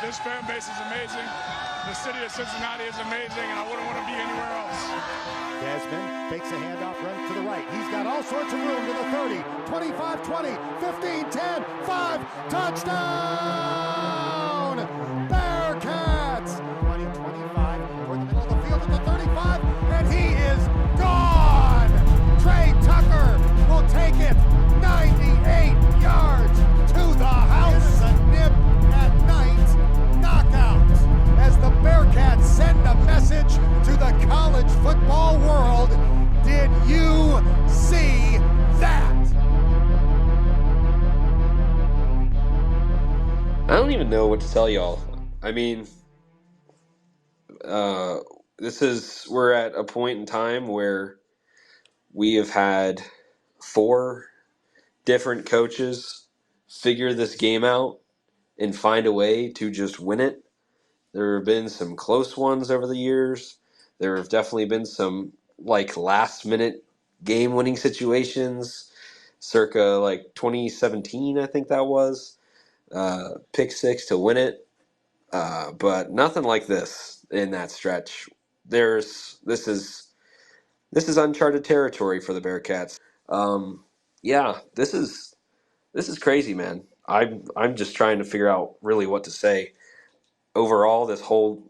This fan base is amazing. The city of Cincinnati is amazing, and I wouldn't want to be anywhere else. Desmond fakes a handoff, runs to the right. He's got all sorts of room to the 30, 25, 20, 15, 10, 5, touchdown! Bearcats! 20, 25, toward the middle of the field at the 35, and he is gone! Trey Tucker will take it 98 yards to the house. A nip at night knockout as the Bearcats send a message to the college football world. Did you see that? I don't even know what to tell y'all. I mean, we're at a point in time where we have had 4 different coaches figure this game out and find a way to just win it. There have been some close ones over the years. There have definitely been some last minute game winning situations circa 2017, I think that was. Pick 6 to win it. But nothing like this in that stretch. This is uncharted territory for the Bearcats. Yeah, this is crazy, man. I'm just trying to figure out really what to say. Overall, this whole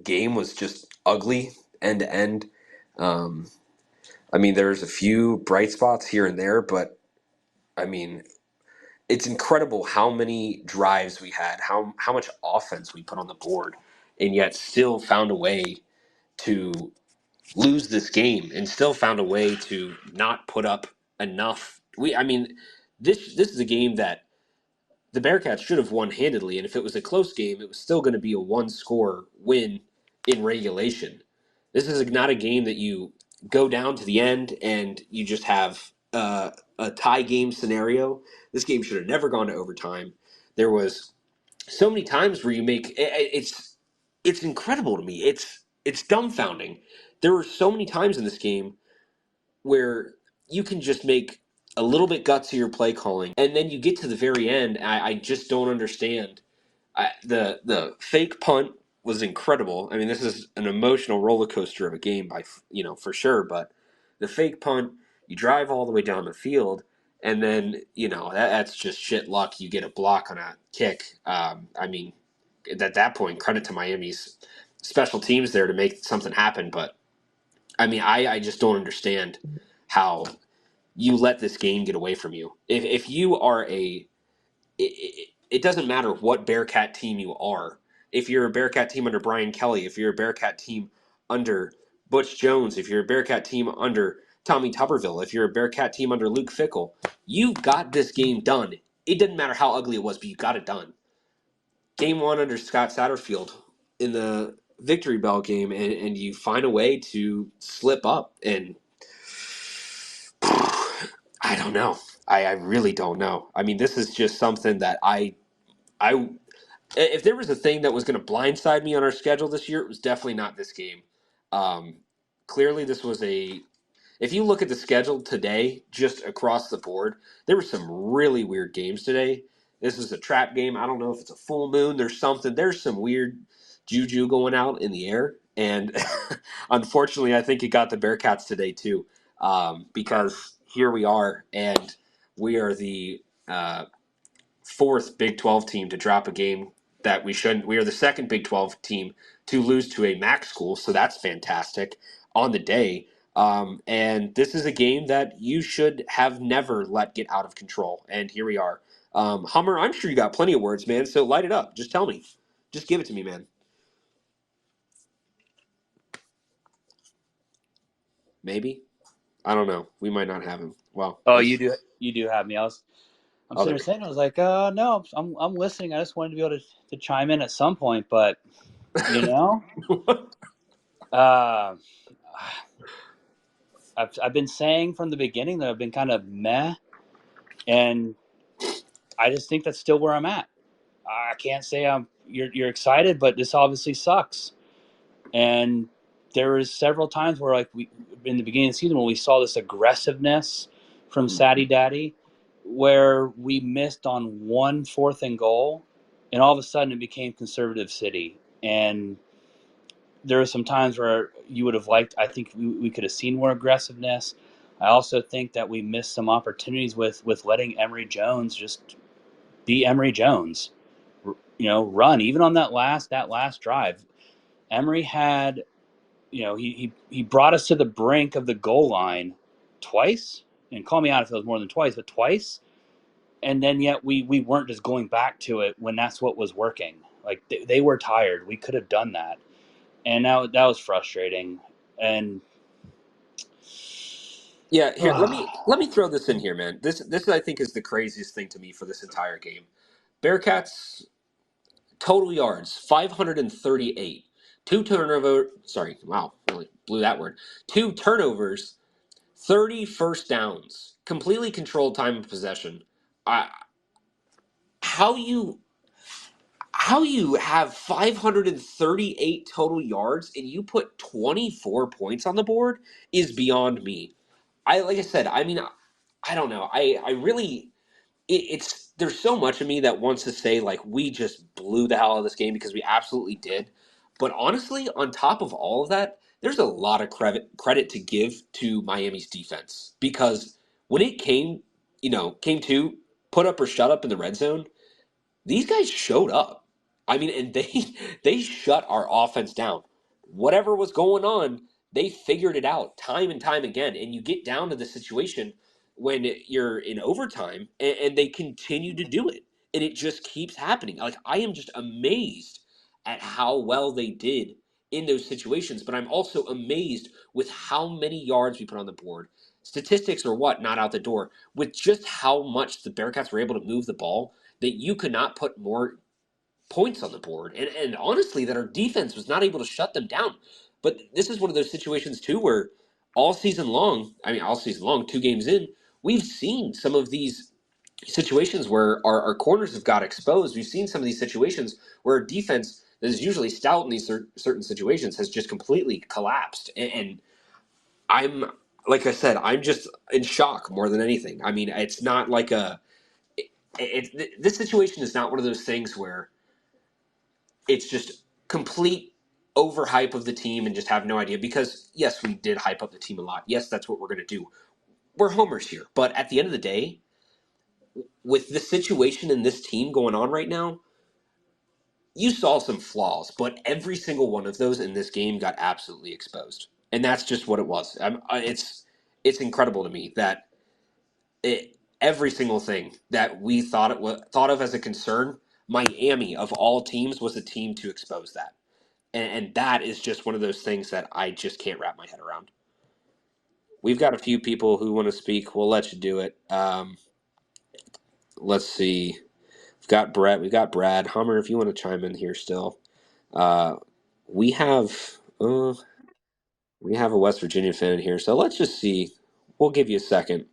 game was just ugly end to end. I mean, there's a few bright spots here and there, but I mean, it's incredible how many drives we had, how much offense we put on the board, and yet still found a way to lose this game and still found a way to not put up enough. This is a game that the Bearcats should have won handedly, and if it was a close game, it was still going to be a 1-score win in regulation. This is not a game that you go down to the end and you just have a tie game scenario. This game should have never gone to overtime. There was so many times where you make it's incredible to me. It's dumbfounding. There were so many times in this game where you can just make a little bit gutsier play calling, and then you get to the very end. I just don't understand. The fake punt was incredible. I mean, this is an emotional roller coaster of a game, for sure. But the fake punt, you drive all the way down the field, and then that's just shit luck. You get a block on a kick. At that point, credit to Miami's special teams there to make something happen. But I mean, I just don't understand how you let this game get away from you. If you are it doesn't matter what Bearcat team you are. If you're a Bearcat team under Brian Kelly, if you're a Bearcat team under Butch Jones, if you're a Bearcat team under Tommy Tuberville, if you're a Bearcat team under Luke Fickell, you got this game done. It didn't matter how ugly it was, but you got it done. Game 1 under Scott Satterfield in the Victory Bell game, and you find a way to slip up, and I don't know. I really don't know. I mean, this is just something that if there was a thing that was going to blindside me on our schedule this year, it was definitely not this game. Clearly, this was if you look at the schedule today, just across the board, there were some really weird games today. This is a trap game. I don't know if it's a full moon. There's some weird juju going out in the air. And unfortunately, I think it got the Bearcats today too, because here we are, and we are the 4th Big 12 team to drop a game that we shouldn't. We are the 2nd Big 12 team to lose to a MAC school, so that's fantastic on the day. And this is a game that you should have never let get out of control, and here we are. Hummer, I'm sure you got plenty of words, man, so light it up. Just tell me. Just give it to me, man. Maybe? I don't know. We might not have him. Well. Oh, you do have me. I'm sitting there saying, I was like, no, I'm listening. I just wanted to be able to chime in at some point, but I've been saying from the beginning that I've been kind of meh, and I just think that's still where I'm at. I can't say you're excited, but this obviously sucks. And there was several times where, we in the beginning of the season, when we saw this aggressiveness from Saddy Daddy, where we missed on 1 4th and goal and all of a sudden it became conservative city. And there were some times where you would have liked, I think we could have seen more aggressiveness. I also think that we missed some opportunities with letting Emory Jones just be Emory Jones, run. Even on that last drive, Emory had, he brought us to the brink of the goal line twice, and call me out if it was more than twice, but twice. And then yet we weren't just going back to it when that's what was working. Like they were tired. We could have done that. And now that was frustrating. And Yeah, here let me throw this in here, man. This I think is the craziest thing to me for this entire game. Bearcats total yards 538. Really blew that word. 2 turnovers, 30 first downs, completely controlled time of possession. I how you have 538 total yards and you put 24 points on the board is beyond me. Like I said, I mean, I don't know. I really it's there's so much of me that wants to say like we just blew the hell out of this game because we absolutely did. But honestly, on top of all of that, there's a lot of credit to give to Miami's defense because when it came to put up or shut up in the red zone, these guys showed up. I mean, and they shut our offense down. Whatever was going on, they figured it out time and time again. And you get down to the situation when you're in overtime, and they continue to do it, and it just keeps happening. Like I am just amazed at how well they did in those situations, but I'm also amazed with how many yards we put on the board. Statistics or what, not out the door, with just how much the Bearcats were able to move the ball that you could not put more points on the board. And honestly, that our defense was not able to shut them down. But this is one of those situations, too, where all season long, 2 games in, we've seen some of these situations where our corners have got exposed. We've seen some of these situations where our defense that is usually stout in these certain situations has just completely collapsed. And I'm, like I said, I'm just in shock more than anything. I mean, it's not like this situation is not one of those things where it's just complete overhype of the team and just have no idea. Because yes, we did hype up the team a lot. Yes, that's what we're going to do. We're homers here, but at the end of the day, with the situation in this team going on right now, you saw some flaws, but every single one of those in this game got absolutely exposed, and that's just what it was. It's incredible to me that every single thing that we thought of as a concern, Miami of all teams was a team to expose that, and that is just one of those things that I just can't wrap my head around. We've got a few people who want to speak. We'll let you do it. Let's see. We've got Brett. We've got Brad. Hummer, if you want to chime in here still. We have a West Virginia fan in here, so let's just see. We'll give you a second.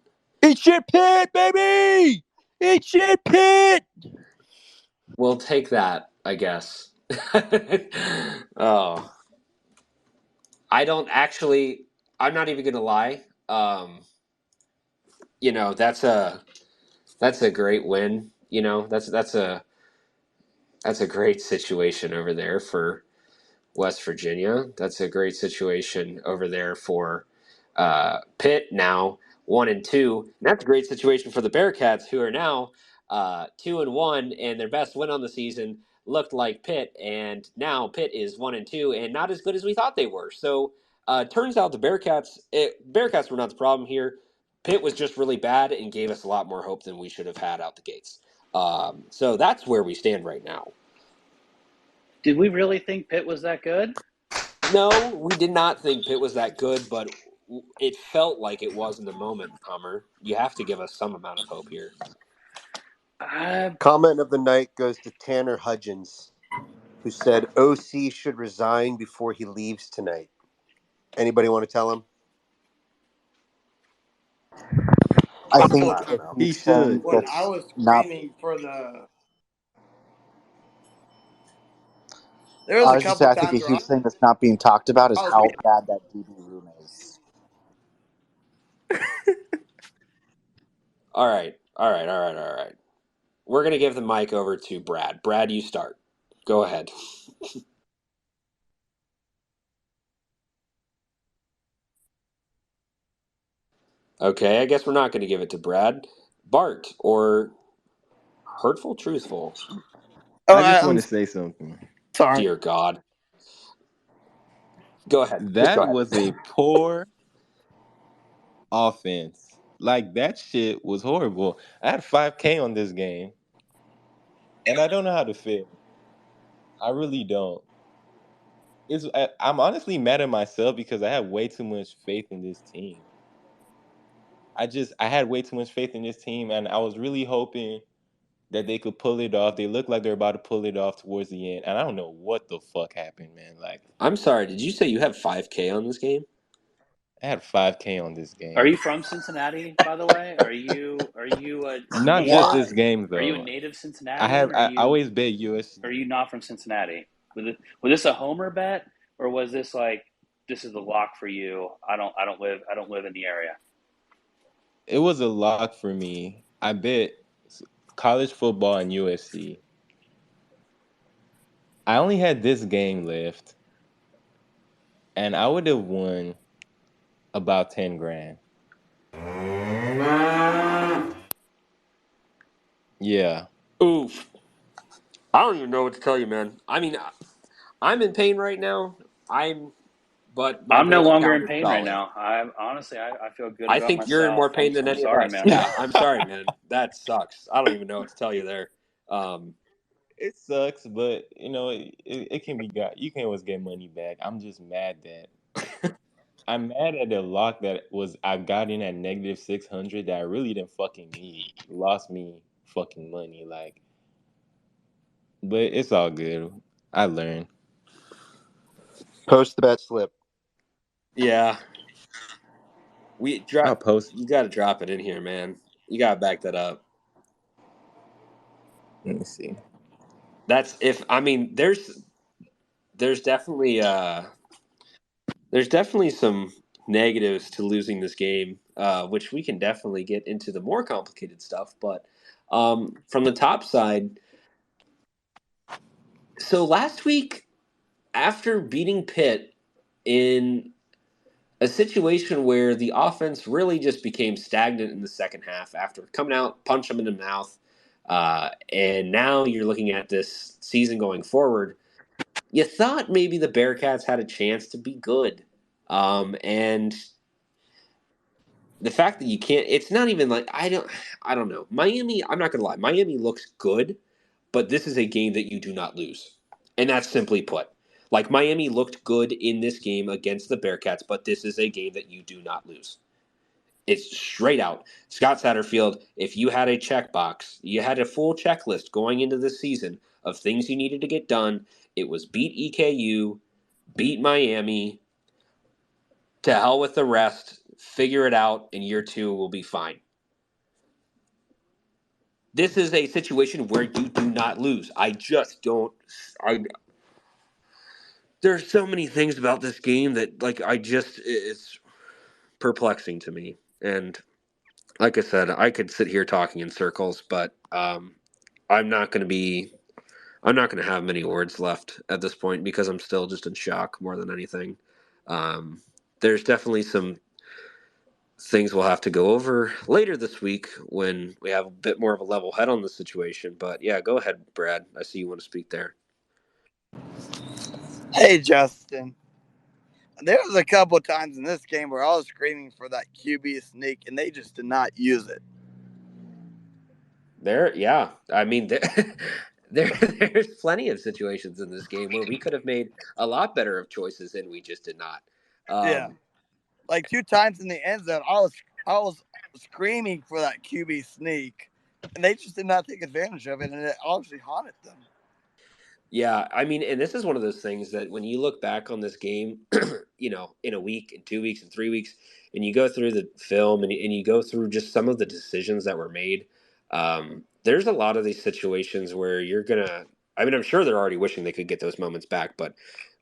Eat shit, Pitt, baby! Eat shit, Pitt! We'll take that, I guess. Oh, I'm not even gonna lie. That's a great win. That's a great situation over there for West Virginia. That's a great situation over there for Pitt, now 1-2. And that's a great situation for the Bearcats, who are now 2-1, and their best win on the season looked like Pitt, and now Pitt is 1-2 and not as good as we thought they were. So turns out the Bearcats were not the problem here. Pitt was just really bad and gave us a lot more hope than we should have had out the gates. So that's where we stand right now. did we really think Pitt was that good? No, we did not think Pitt was that good, but it felt like it was in the moment, Hummer. You have to give us some amount of hope here. Comment of the night goes to Tanner Hudgens, who said OC should resign before he leaves tonight. Anybody want to tell him? I think if He he's should. saying When that's I was not, screaming for there was I a was just couple saying, I think times if where he's saying that's not being talked about is I was how bad that DB room is. All right. We're gonna give the mic over to Brad. Brad, you start. Go ahead. Okay, I guess we're not gonna give it to Brad. Bart or Hurtful Truthful. Oh, I just I'm want to say something. sorry. Dear God. Go ahead. Just go That ahead. was a poor offense. Like that shit was horrible. I had 5K on this game, and I don't know how to feel. I really don't. I'm honestly mad at myself because I had way too much faith in this team. I had way too much faith in this team, and I was really hoping that they could pull it off. They looked like they're about to pull it off towards the end, and I don't know what the fuck happened, man. Like I'm sorry, did you say you have 5K on this game? I had 5K on this Are game. you from Cincinnati, by the way? Are you a Not just native? Why? this game Are you a though. native I Cincinnatian? have I always bet USC. Are you not from Cincinnati? Was this a homer bet, or was this like this is the lock for you? I don't live in the area. It was a lock for me. I bet college football and USC. I only had this game left, and I would have won about 10 grand. Yeah. Oof. I don't even know what to tell you, man. I mean, I'm in pain right now. But my I'm no bank longer in account is pain right solid. now. I honestly, I feel good I about think you're in more myself. I'm pain than I'm any of sorry, us. man. Yeah, I'm sorry, man. That sucks. I don't even know what to tell you there. Um, It sucks, but it can be got. You can always get money back. I'm just mad that I'm mad at the lock that was I got in at negative 600 that I really didn't fucking need. Lost me fucking money, like. But it's all good. I learned. Post the bet slip. yeah, we I'll drop. post. You got to drop it in here, man. You got to back that up. Let me see. That's if I mean there's definitely there's definitely some negatives to losing this game, which we can definitely get into the more complicated stuff. But from the top side, so last week after beating Pitt in a situation where the offense really just became stagnant in the second half after coming out, punch them in the mouth, and now you're looking at this season going forward. You thought maybe the Bearcats had a chance to be good, and the fact that you can't, it's not even like I don't know. Miami, I'm not gonna lie, Miami looks good, but this is a game that you do not lose, and that's simply put. Like Miami looked good in this game against the Bearcats, but this is a game that you do not lose. It's straight out. Scott Satterfield, if you had a checkbox, you had a full checklist going into this season of things you needed to get done. It was beat EKU, beat Miami, to hell with the rest, figure it out, and year two will be fine. This is a situation where you do not lose. I just don't. I There's so many things about this game that it's perplexing to me. And like I said, I could sit here talking in circles, but I'm not going to be. I'm not going to have many words left at this point because I'm still just in shock more than anything. Um, there's definitely some things we'll have to go over later this week when we have a bit more of a level head on the situation. But yeah, go ahead, Brad. I see you want to speak there. Hey, Justin. There was a couple of times in this game where I was screaming for that QB sneak, and they just did not use it. Yeah. I mean, there's plenty of situations in this game where we could have made a lot better of choices and we just did not. Yeah, like 2 times in the end zone, I was screaming for that QB sneak, and they just did not take advantage of it, and it obviously haunted them. Yeah, I mean, and this is one of those things that when you look back on this game, in a week, in 2 weeks, in 3 weeks, and you go through the film and you go through just some of the decisions that were made, there's a lot of these situations where I mean, I'm sure they're already wishing they could get those moments back, but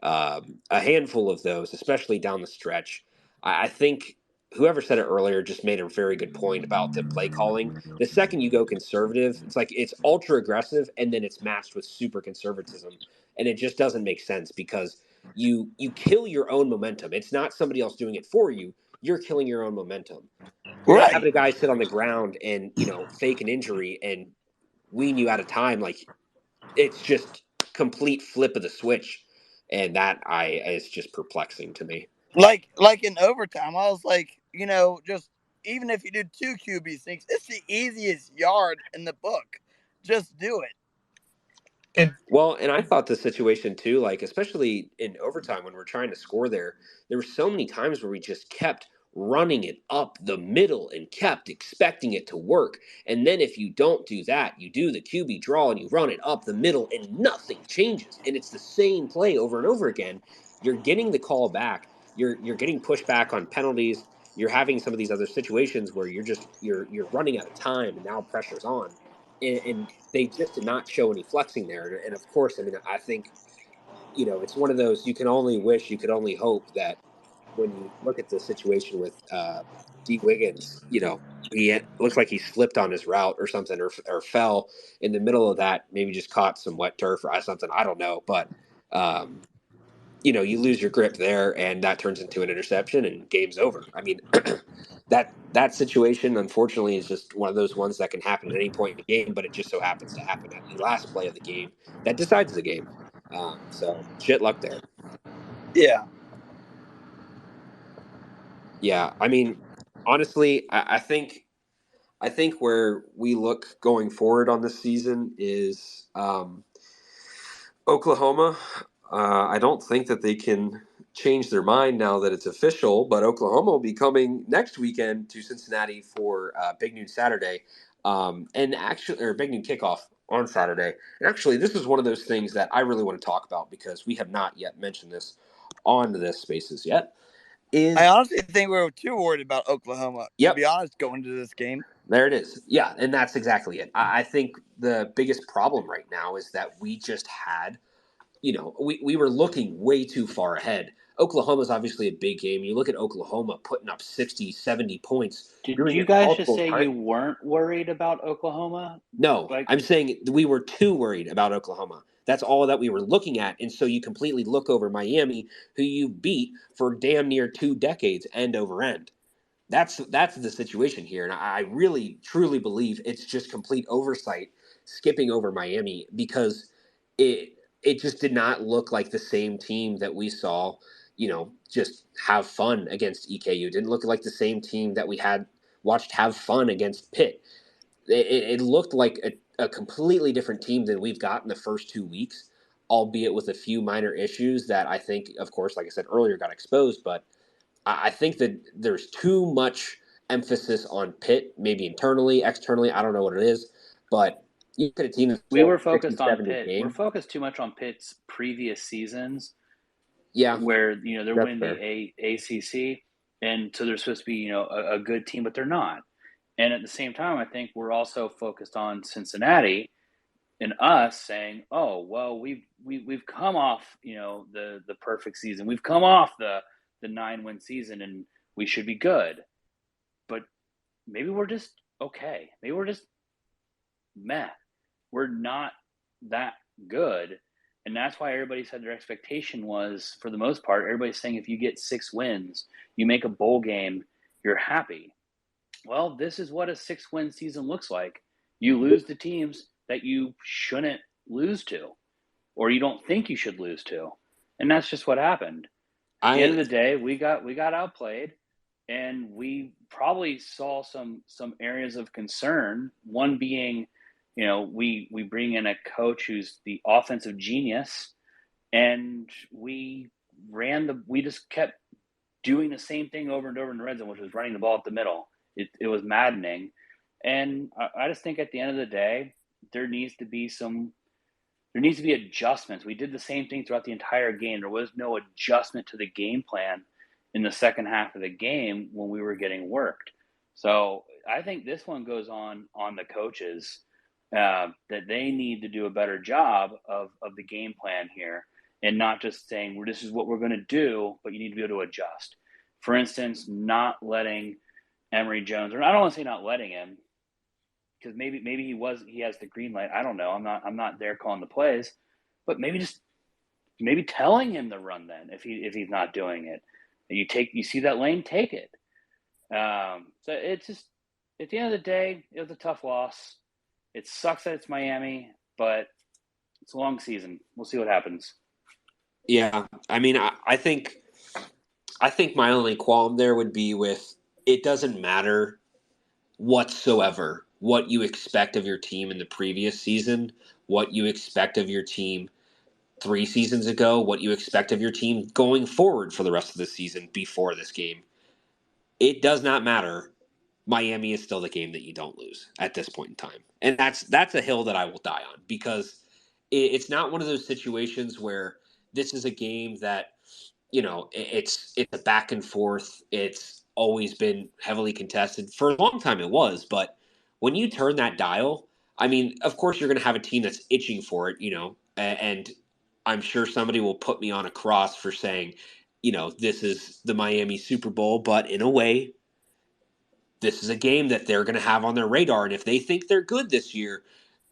a handful of those, especially down the stretch, I think whoever said it earlier just made a very good point about the play calling. The second you go conservative, it's like it's ultra aggressive and then it's matched with super conservatism. And it just doesn't make sense because you kill your own momentum. It's not somebody else doing it for you. You're killing your own momentum. You're not Right. having a guy sit on the ground and, fake an injury and wean you out of time. Like it's just complete flip of the switch. And that is just perplexing to me. Like in overtime, I was like, just even if you do 2 QB sneaks, it's the easiest yard in the book. Just do it. Well, and I thought the situation too, like especially in overtime when we're trying to score there were so many times where we just kept running it up the middle and kept expecting it to work. And then if you don't do that, you do the QB draw and you run it up the middle and nothing changes. And it's the same play over and over again. You're getting the call back. You're getting pushed back on penalties. You're having some of these other situations where you're running out of time and now pressure's on. And they just did not show any flexing there. And of course, I mean, I think, it's one of those you can only wish, you could only hope that when you look at the situation with D. Wiggins, he looks like he slipped on his route or something, or fell in the middle of that, maybe just caught some wet turf or something. I don't know. But, you lose your grip there and that turns into an interception and game's over. I mean, that situation, unfortunately, is just one of those ones that can happen at any point in the game, but it just so happens to happen at the last play of the game that decides the game. So shit luck there. Yeah. Yeah, I mean, honestly, I think where we look going forward on this season is Oklahoma. I don't think that they can change their mind now that it's official, but Oklahoma will be coming next weekend to Cincinnati for Big Noon Saturday, and actually, or Big Noon kickoff on Saturday. And actually, this is one of those things that I really want to talk about because we have not yet mentioned this on this Spaces yet. I honestly think we were too worried about Oklahoma, to be Yep, honest, going to this game. there it is. Yeah, and that's exactly it. I think the biggest problem right now is that we just had we were looking way too far ahead. Oklahoma's obviously a big game. You look at Oklahoma putting up 60, 70 points, Did doing you it guys just multiple say times. you weren't worried about Oklahoma? No, Like, I'm saying we were too worried about Oklahoma. That's all that we were looking at. And so you completely look over Miami, who you beat for damn near 2 decades end over end. That's the situation here, and I really truly believe it's just complete oversight skipping over Miami because it just did not look like the same team that we saw, just have fun against EKU. It didn't look like the same team that we had watched have fun against Pitt. It looked like a completely different team than we've got in the first 2 weeks, albeit with a few minor issues that I think, of course, like I said earlier, got exposed, but I think that there's too much emphasis on Pitt, maybe internally, externally. I don't know what it is, but you look at a team that's we were 60, focused on 70 Pitt. We're game. focused too much on Pitt's previous seasons, Yeah, where they're that's winning fair. the ACC, and so they're supposed to be a good team, but they're not. And at the same time, I think we're also focused on Cincinnati and us saying, "Oh, well, we've come off the perfect season. We've come off the 9-win season, and we should be good." But maybe we're just okay. Maybe we're just meh. We're not that good. And that's why everybody said their expectation was, for the most part, everybody's saying if you get 6 wins, you make a bowl game, you're happy. Well, this is what a 6-win season looks like. You lose to teams that you shouldn't lose to, or you don't think you should lose to. And that's just what happened. At the end of the day, we got outplayed, and we probably saw some areas of concern. One being, we bring in a coach who's the offensive genius, and we just kept doing the same thing over and over in the red zone, which was running the ball up the middle. It was maddening. And I just think at the end of the day, there needs to be adjustments. We did the same thing throughout the entire game. There was no adjustment to the game plan in the second half of the game when we were getting worked. So I think this one goes on the coaches, that they need to do a better job of the game plan here, and not just saying, well, this is what we're going to do, but you need to be able to adjust. For instance, not letting Emory Jones, or I don't want to say not letting him, because maybe he has the green light. I don't know. I'm not there calling the plays, but maybe telling him to run then if he's not doing it. You see that lane, take it. So it's just, at the end of the day, it was a tough loss. It sucks that it's Miami, but it's a long season. We'll see what happens. Yeah, I mean, I think my only qualm there would be with, it doesn't matter whatsoever what you expect of your team in the previous season, what you expect of your team 3 seasons ago, what you expect of your team going forward for the rest of the season before this game. It does not matter. Miami is still the game that you don't lose at this point in time. And that's a hill that I will die on, because it's not one of those situations where this is a game that, it's a back and forth. It's always been heavily contested. For a long time it was, but when you turn that dial, I mean, of course you're going to have a team that's itching for it, and I'm sure somebody will put me on a cross for saying, this is the Miami Super Bowl, but in a way, this is a game that they're going to have on their radar. And if they think they're good this year,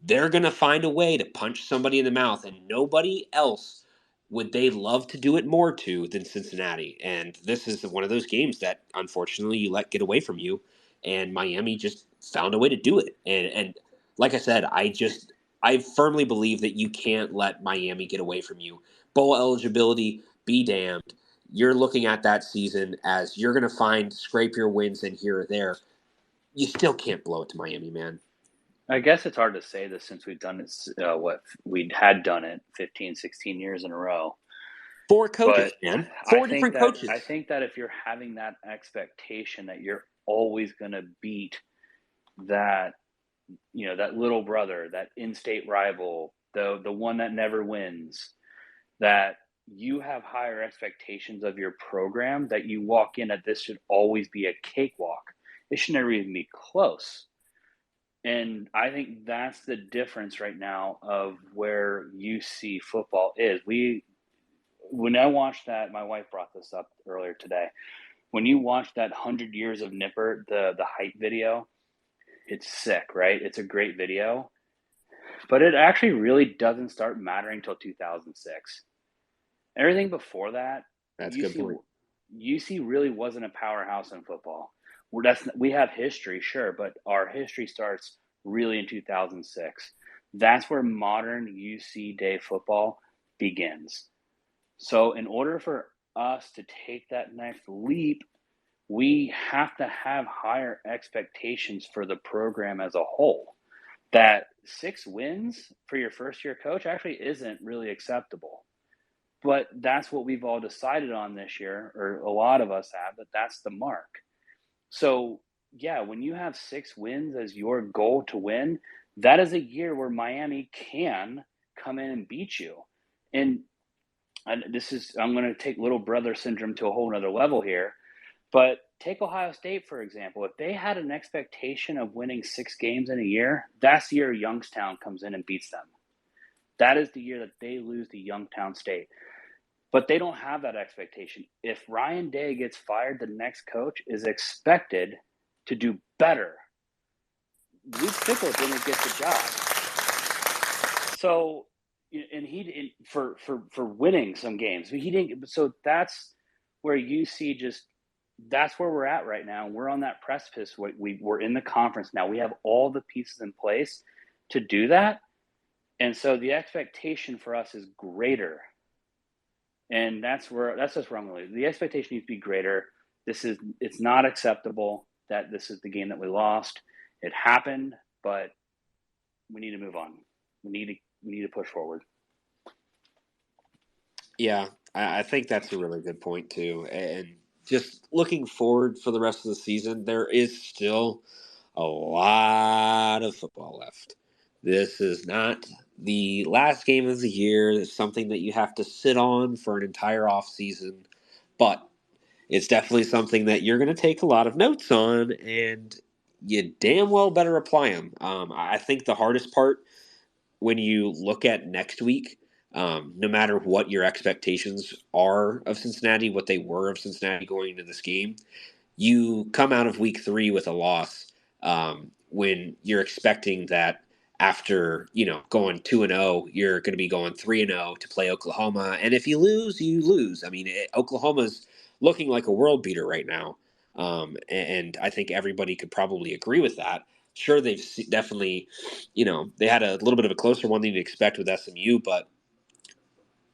they're going to find a way to punch somebody in the mouth. And nobody else would they love to do it more to than Cincinnati. And this is one of those games that, unfortunately, you let get away from you. And Miami just found a way to do it. And like I said, I firmly believe that you can't let Miami get away from you. Bowl eligibility, be damned. You're looking at that season as you're going to scrape your wins in here or there. You still can't blow it to Miami, man. I guess it's hard to say this since we've done it, we had done it 15, 16 years in a row. 4 coaches, but man. 4 different coaches. I think that if you're having that expectation that you're always going to beat that, that little brother, that in-state rival, the one that never wins, that you have higher expectations of your program, that you walk in that this should always be a cakewalk. It should never even be close. And I think that's the difference right now of where UC football is. When I watched that, my wife brought this up earlier today. When you watch that 100 Years of Nipper, the hype video, it's sick, right? It's a great video. But it actually really doesn't start mattering until 2006. Everything before that, that's a good point. UC really wasn't a powerhouse in football. We have history, sure, but our history starts really in 2006. That's where modern UC day football begins. So in order for us to take that next leap, we have to have higher expectations for the program as a whole. That 6 wins for your first-year coach actually isn't really acceptable. But that's what we've all decided on this year, or a lot of us have, that that's the mark. So, yeah, when you have 6 wins as your goal to win, that is a year where Miami can come in and beat you. And I'm going to take little brother syndrome to a whole nother level here. But take Ohio State, for example. If they had an expectation of winning 6 games in a year, that's the year Youngstown comes in and beats them. That is the year that they lose to Youngstown State. But they don't have that expectation. If Ryan Day gets fired, the next coach is expected to do better. Luke Fickell didn't get the job. So, and for winning some games, he didn't. So that's where UC that's where we're at right now. We're on that precipice. We're in the conference now. We have all the pieces in place to do that. And so the expectation for us is greater. And that's just where I'm going to leave. The expectation needs to be greater. It's not acceptable that this is the game that we lost. It happened, but we need to move on. We need to push forward. Yeah, I think that's a really good point too. And just looking forward for the rest of the season, there is still a lot of football left. This is not the last game of the year. It's something that you have to sit on for an entire off season, but it's definitely something that you're going to take a lot of notes on, and you damn well better apply them. I think the hardest part when you look at next week, no matter what your expectations are of Cincinnati, what they were of Cincinnati going into this game, you come out of week 3 with a loss when you're expecting that after going 2-0, you're going to be going 3-0 to play Oklahoma, and if you lose, you lose. I mean, Oklahoma's looking like a world beater right now, and I think everybody could probably agree with that. Sure, they've definitely, they had a little bit of a closer one than you'd expect with SMU, but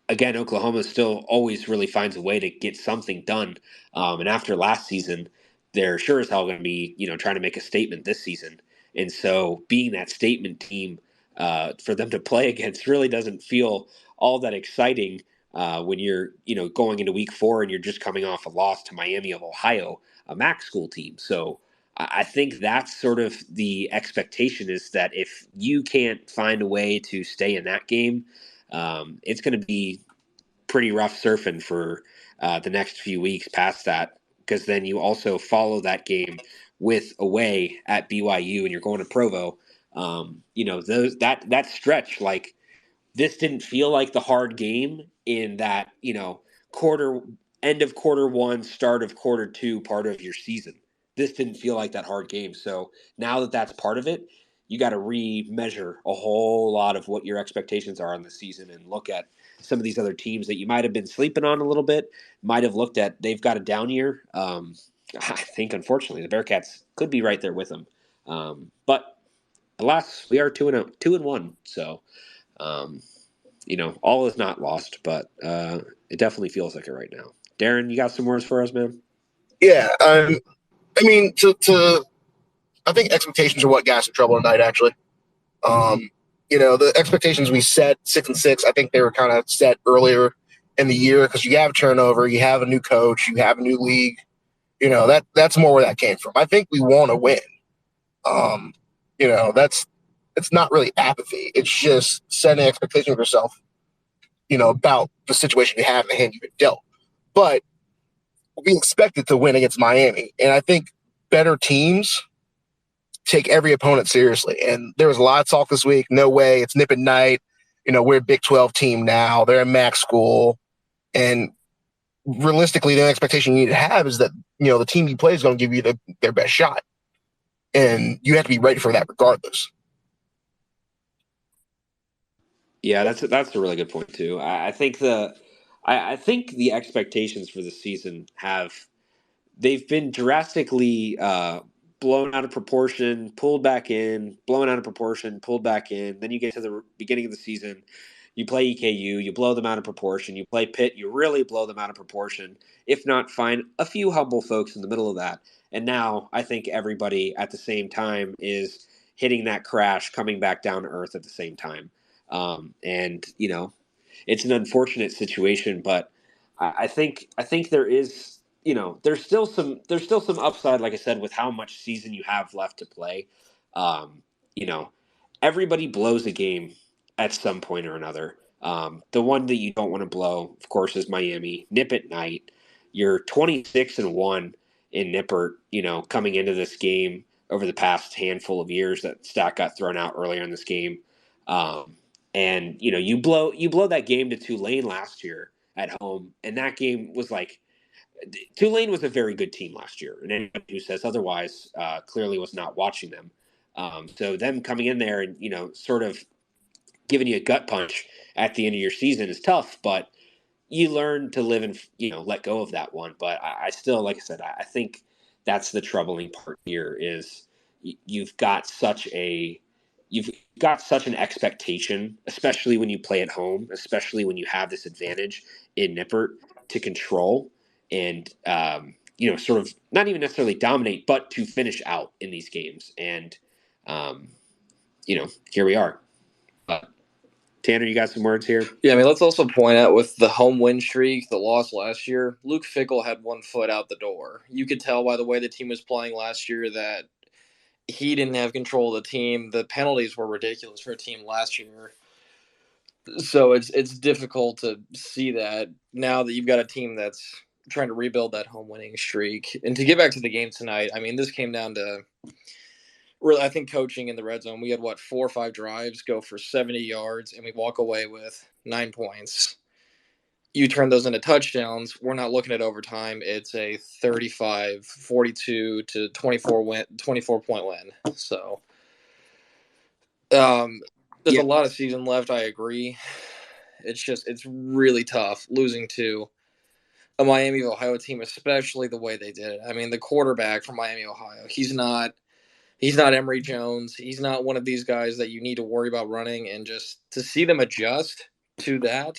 again, Oklahoma still always really finds a way to get something done. And after last season, they're sure as hell going to be, trying to make a statement this season. And so being that statement team for them to play against really doesn't feel all that exciting when you're, going into week 4 and you're just coming off a loss to Miami of Ohio, a MAC school team. So I think that's sort of the expectation, is that if you can't find a way to stay in that game, it's going to be pretty rough surfing for the next few weeks past that, because then you also follow that game with away at BYU and you're going to Provo. That stretch, like, this didn't feel like the hard game in that, quarter end of quarter 1, start of quarter 2 part of your season. This didn't feel like that hard game. So now that that's part of it, you got to remeasure a whole lot of what your expectations are on the season and look at some of these other teams that you might have been sleeping on a little bit, might have looked at, they've got a down year. I think, unfortunately, the Bearcats could be right there with them. But alas, we are 2-1. So, all is not lost, but it definitely feels like it right now. Darren, you got some words for us, man? Yeah, I mean, I think expectations are what got us in trouble tonight, actually. The expectations we set 6-6, I think they were kind of set earlier in the year, because you have turnover, you have a new coach, you have a new league. That's more where that came from. I think we want to win. It's not really apathy. It's just setting expectations of yourself, about the situation you have and the hand you've been dealt. But we expected to win against Miami, and I think better teams take every opponent seriously. And there was a lot of talk this week. No way, it's nip and night. We're a Big 12 team now. They're a MAC school. And realistically, the expectation you need to have is that, the team you play is going to give you their best shot. And you have to be ready for that regardless. Yeah, that's a really good point too. I think the expectations for the season they've been drastically blown out of proportion, pulled back in, blown out of proportion, pulled back in. Then you get to the beginning of the season, you play EKU, you blow them out of proportion. You play Pitt, you really blow them out of proportion. If not, find a few humble folks in the middle of that. And now I think everybody at the same time is hitting that crash, coming back down to earth at the same time. And it's an unfortunate situation, but I think there is, there's still some upside, like I said, with how much season you have left to play. You know, everybody blows a game at some point or another. The one that you don't want to blow, of course, is Miami. Nip at night. You're 26-1 in Nippert, coming into this game over the past handful of years. That stat got thrown out earlier in this game. And you blow that game to Tulane last year at home, and that game was like, Tulane was a very good team last year, and anybody who says otherwise clearly was not watching them. So them coming in there and sort of giving you a gut punch at the end of your season is tough, but you learn to live and let go of that one. But I still, like I said, I think that's the troubling part here is you've got such an expectation, especially when you play at home, especially when you have this advantage in Nippert to control and sort of not even necessarily dominate, but to finish out in these games. And here we are. Tanner, you got some words here? Yeah, I mean, let's also point out with the home win streak, the loss last year, Luke Fickell had one foot out the door. You could tell by the way the team was playing last year that he didn't have control of the team. The penalties were ridiculous for a team last year. So it's difficult to see that now that you've got a team that's trying to rebuild that home winning streak. And to get back to the game tonight, I mean, this came down to really, I think coaching in the red zone, we had 4 or 5 drives go for 70 yards, and we walk away with 9 points. You turn those into touchdowns. We're not looking at overtime. It's a 35-42 to 24-point win. So, there's Yeah. a lot of season left. I agree. It's really tough losing to a Miami of Ohio team, especially the way they did it. I mean, the quarterback from Miami, Ohio, he's not Emory Jones. He's not one of these guys that you need to worry about running, and just to see them adjust to that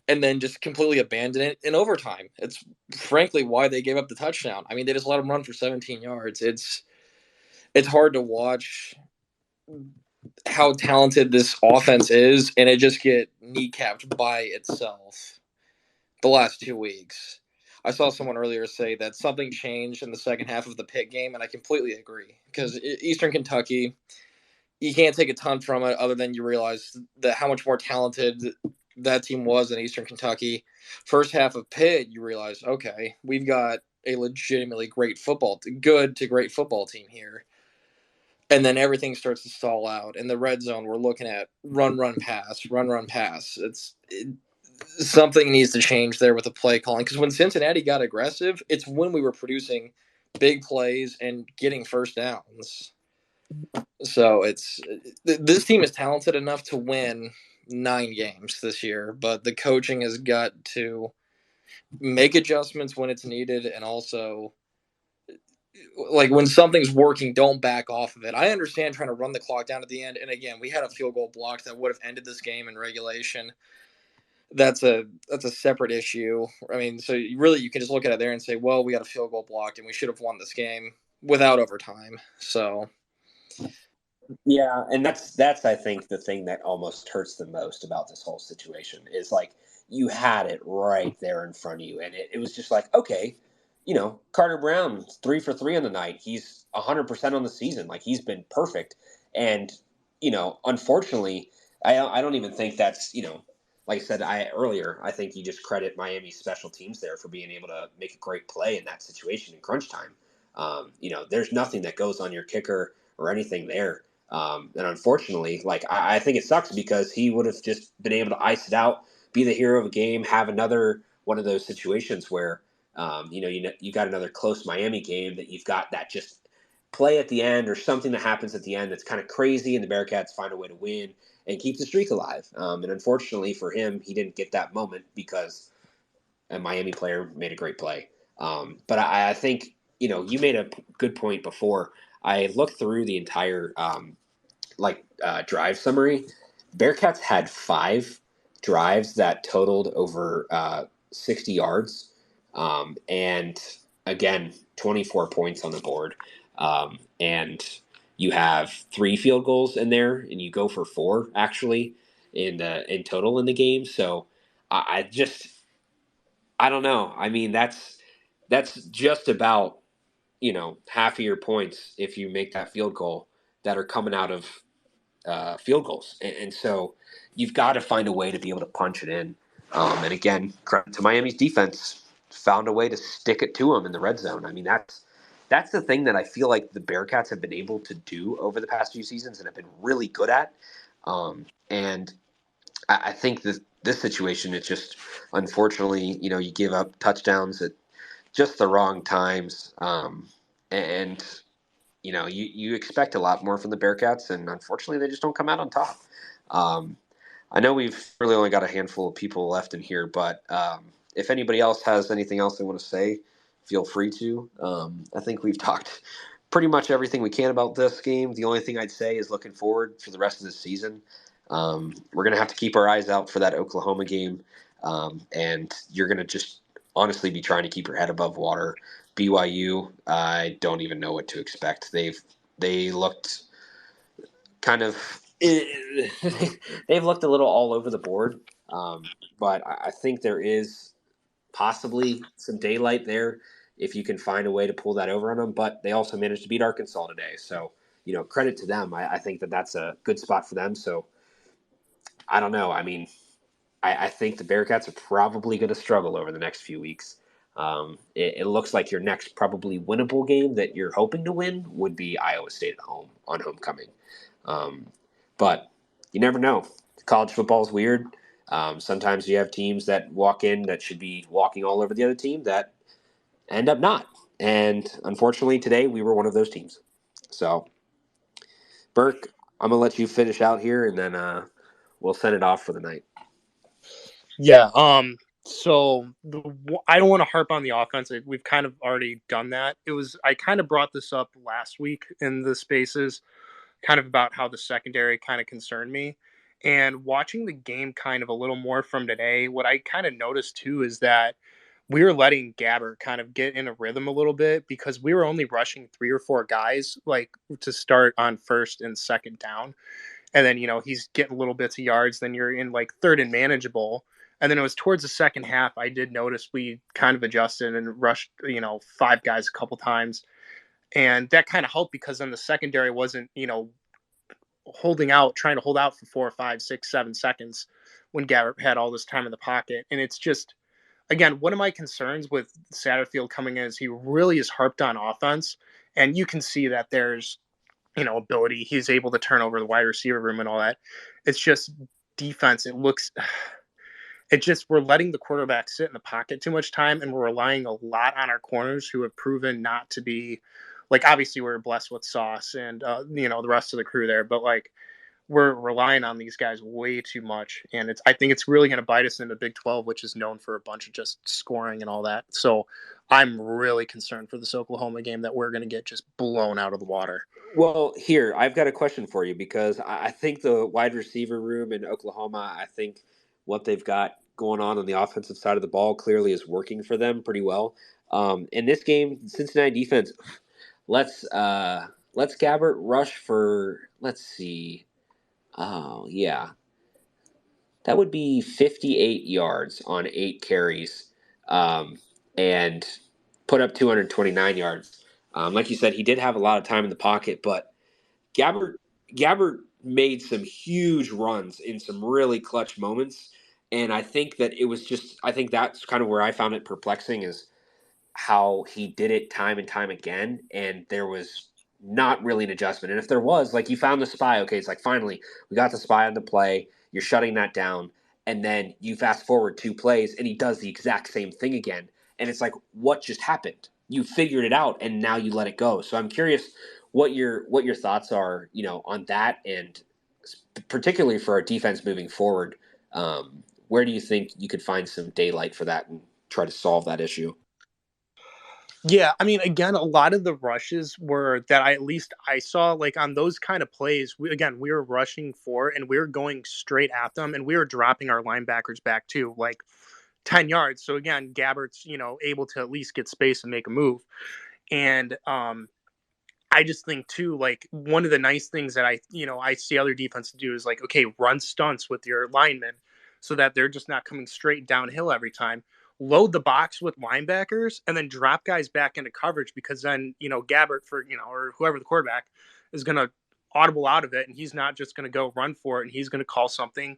and then just completely abandon it in overtime. It's frankly why they gave up the touchdown. I mean, they just let him run for 17 yards. It's hard to watch how talented this offense is, and it just get kneecapped by itself the last 2 weeks. I saw someone earlier say that something changed in the second half of the Pitt game, and I completely agree. Because Eastern Kentucky, you can't take a ton from it other than you realize that how much more talented that team was in Eastern Kentucky. First half of Pitt, you realize, okay, we've got a legitimately good to great football team here. And then everything starts to stall out. In the red zone, we're looking at run, pass. Something needs to change there with the play calling. Because when Cincinnati got aggressive, it's when we were producing big plays and getting first downs. So this team is talented enough to win 9 games this year, but the coaching has got to make adjustments when it's needed, and also, like, when something's working, don't back off of it. I understand trying to run the clock down at the end, and again, we had a field goal blocked that would have ended this game in regulation. That's a separate issue. I mean, so you can just look at it there and say, well, we got a field goal blocked, and we should have won this game without overtime. So. Yeah, and that's I think the thing that almost hurts the most about this whole situation is like you had it right there in front of you, and it was just like, okay, Carter Brown 3 for 3 on the night. He's 100% on the season. Like, he's been perfect, and unfortunately, I don't even think that's like I said earlier. I think you just credit Miami's special teams there for being able to make a great play in that situation in crunch time. There's nothing that goes on your kicker or anything there. And unfortunately, like, I think it sucks because he would have just been able to ice it out, be the hero of a game, have another one of those situations where, you got another close Miami game that you've got that just play at the end or something that happens at the end that's kind of crazy, and the Bearcats find a way to win and keep the streak alive. And unfortunately for him, he didn't get that moment because a Miami player made a great play. But I think, you made a good point before. I looked through the entire drive summary. Bearcats had 5 drives that totaled over 60 yards. And again, 24 points on the board. And you have 3 field goals in there, and you go for 4 actually in total in the game. So I don't know. I mean, that's just about half of your points if you make that field goal that are coming out of field goals, and so you've got to find a way to be able to punch it in. And again, credit to Miami's defense, found a way to stick it to them in the red zone. I mean, that's the thing that I feel like the Bearcats have been able to do over the past few seasons and have been really good at. And I think this situation, it's just unfortunately, you give up touchdowns at just the wrong times, and you expect a lot more from the Bearcats, and unfortunately, they just don't come out on top. I know we've really only got a handful of people left in here, but if anybody else has anything else they want to say, feel free to. I think we've talked pretty much everything we can about this game. The only thing I'd say is looking forward for the rest of the season. We're going to have to keep our eyes out for that Oklahoma game, and you're going to just honestly be trying to keep your head above water. BYU, I don't even know what to expect. They looked kind of they've looked a little all over the board, but I think there is possibly some daylight there if you can find a way to pull that over on them. But they also managed to beat Arkansas today, so credit to them. I think that's a good spot for them. So I don't know. I mean, I think the Bearcats are probably going to struggle over the next few weeks. It looks like your next probably winnable game that you're hoping to win would be Iowa State at home on homecoming. But you never know. College football is weird. Sometimes you have teams that walk in that should be walking all over the other team that end up not. And unfortunately, today we were one of those teams. So, Burke, I'm going to let you finish out here, and then we'll send it off for the night. Yeah. So I don't want to harp on the offense. We've kind of already done that. I kind of brought this up last week in the spaces, kind of about how the secondary kind of concerned me. And watching the game kind of a little more from today, what I kind of noticed too is that we were letting Gabbert kind of get in a rhythm a little bit because we were only rushing 3 or 4 guys like to start on first and second down. And then, he's getting little bits of yards. Then you're in like third and manageable. And then it was towards the second half, I did notice we kind of adjusted and rushed, 5 guys a couple times. And that kind of helped because then the secondary wasn't, trying to hold out for 4, 5, 6, 7 seconds when Gabbert had all this time in the pocket. And it's just, again, one of my concerns with Satterfield coming in is he really is harped on offense. And you can see that there's, ability. He's able to turn over the wide receiver room and all that. It's just defense. We're letting the quarterback sit in the pocket too much time, and we're relying a lot on our corners who have proven not to be, like, obviously we're blessed with Sauce and, the rest of the crew there, but like we're relying on these guys way too much. And I think it's really going to bite us in the Big 12, which is known for a bunch of just scoring and all that. So I'm really concerned for this Oklahoma game that we're going to get just blown out of the water. Well, here, I've got a question for you because I think the wide receiver room in Oklahoma, I think what they've got going on the offensive side of the ball clearly is working for them pretty well. In this game, Cincinnati defense, let's Gabbert rush for, let's see. Oh, yeah. That would be 58 yards on 8 carries and put up 229 yards. Like you said, he did have a lot of time in the pocket, but Gabbert made some huge runs in some really clutch moments. And I think that's kind of where I found it perplexing is how he did it time and time again. And there was not really an adjustment. And if there was, like, you found the spy, okay, it's like, finally, we got the spy on the play. You're shutting that down. And then you fast forward 2 plays and he does the exact same thing again. And it's like, what just happened? You figured it out and now you let it go. So I'm curious what your thoughts are, on that, and particularly for our defense moving forward. Where do you think you could find some daylight for that and try to solve that issue? Yeah, I mean, again, a lot of the rushes were that I saw, like, on those kind of plays. We were rushing 4 and we were going straight at them, and we were dropping our linebackers back too, like 10 yards. So again, Gabbert's able to at least get space and make a move. And I just think too, like, one of the nice things that I see other defenses do is like, okay, run stunts with your linemen so that they're just not coming straight downhill every time. Load the box with linebackers and then drop guys back into coverage, because then, Gabbert or whoever the quarterback is going to audible out of it, and he's not just going to go run for it, and he's going to call something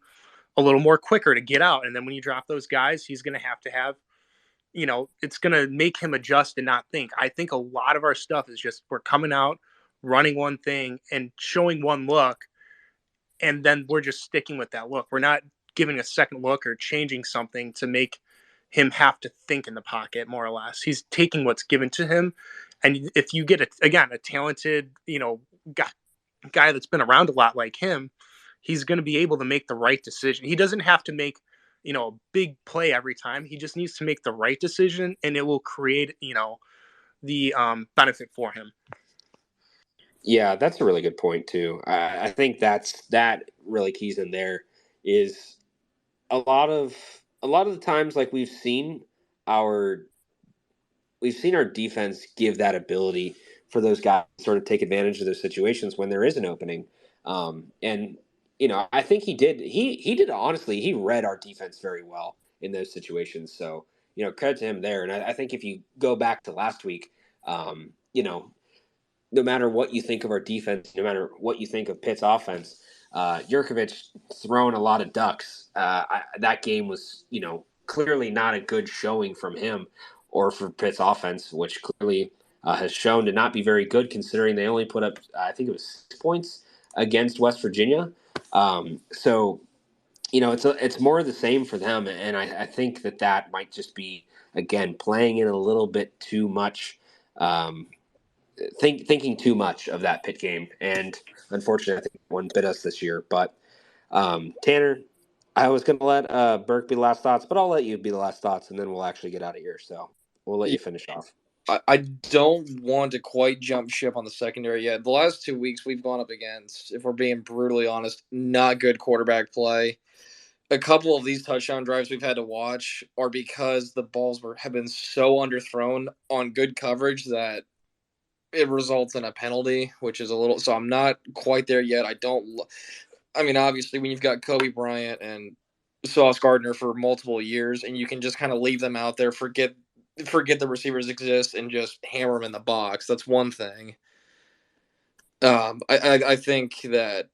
a little more quicker to get out. And then when you drop those guys, he's going to have, it's going to make him adjust and not think. I think a lot of our stuff is just we're coming out, running one thing and showing one look, and then we're just sticking with that look. We're not giving a second look or changing something to make him have to think in the pocket, more or less. He's taking what's given to him. And if you get, a talented, guy that's been around a lot like him, he's going to be able to make the right decision. He doesn't have to make, a big play every time. He just needs to make the right decision, and it will create, the benefit for him. Yeah, that's a really good point too. I think that really keys in there is a lot of the times, like, we've seen our defense give that ability for those guys to sort of take advantage of those situations when there is an opening. And I think he did honestly, he read our defense very well in those situations. So, credit to him there. And I think if you go back to last week, no matter what you think of our defense, no matter what you think of Pitt's offense, Jurkovich throwing a lot of ducks. That game was, clearly not a good showing from him or for Pitt's offense, which clearly has shown to not be very good considering they only put up, I think it was 6 points against West Virginia. So, it's more of the same for them. And I think that might just be, again, playing in a little bit too much, thinking too much of that Pitt game. And unfortunately, I think one bit us this year. But Tanner, I was going to let Burke be the last thoughts, but I'll let you be the last thoughts, and then we'll actually get out of here. So we'll let you finish off. I don't want to quite jump ship on the secondary yet. The last 2 weeks we've gone up against, if we're being brutally honest, not good quarterback play. A couple of these touchdown drives we've had to watch are because the balls have been so underthrown on good coverage that it results in a penalty, which is a little. So I'm not quite there yet. Obviously, when you've got Kobe Bryant and Sauce Gardner for multiple years, and you can just kind of leave them out there, forget the receivers exist, and just hammer them in the box. That's one thing. I think that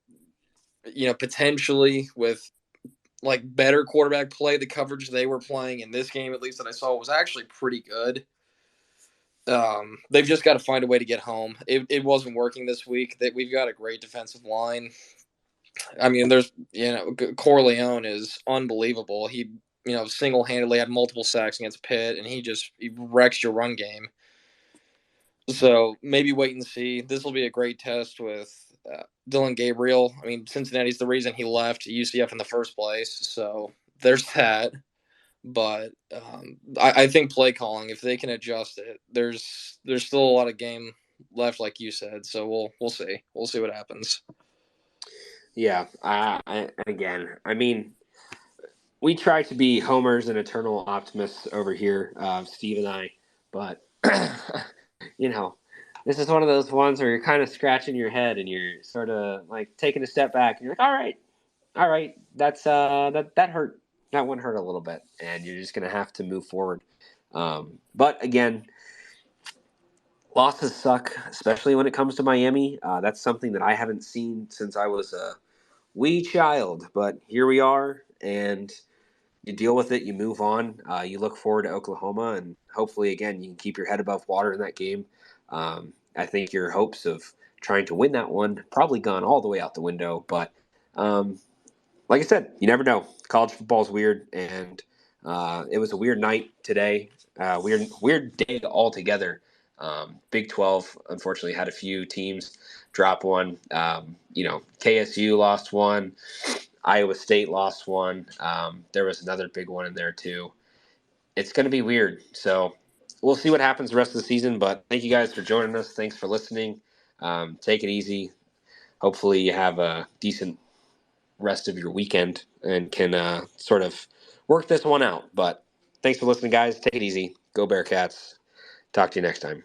potentially with like better quarterback play, the coverage they were playing in this game, at least that I saw, was actually pretty good. They've just got to find a way to get home. It wasn't working this week. That we've got a great defensive line. There's Corleone is unbelievable. He single-handedly had multiple sacks against Pitt, and he wrecks your run game. So maybe wait and see. This will be a great test with Dylan Gabriel. Cincinnati's the reason he left UCF in the first place. So there's that. But I think play calling, if they can adjust it, there's still a lot of game left, like you said. So we'll see. We'll see what happens. Yeah. We try to be homers and eternal optimists over here, Steve and I, but this is one of those ones where you're kind of scratching your head and you're sort of like taking a step back and you're like, all right, that's that hurt. That one hurt a little bit, and you're just gonna have to move forward. But again, losses suck, especially when it comes to Miami. That's something that I haven't seen since I was a wee child, but here we are, and you deal with it, you move on, you look forward to Oklahoma, and hopefully, again, you can keep your head above water in that game. I think your hopes of trying to win that one probably gone all the way out the window, but like I said, you never know. College football is weird, and it was a weird night today, weird day altogether. Big 12, unfortunately, had a few teams drop one. KSU lost one. Iowa State lost one. There was another big one in there, too. It's going to be weird. So we'll see what happens the rest of the season. But thank you guys for joining us. Thanks for listening. Take it easy. Hopefully you have a decent rest of your weekend and can sort of work this one out. But thanks for listening, guys. Take it easy. Go Bearcats. Talk to you next time.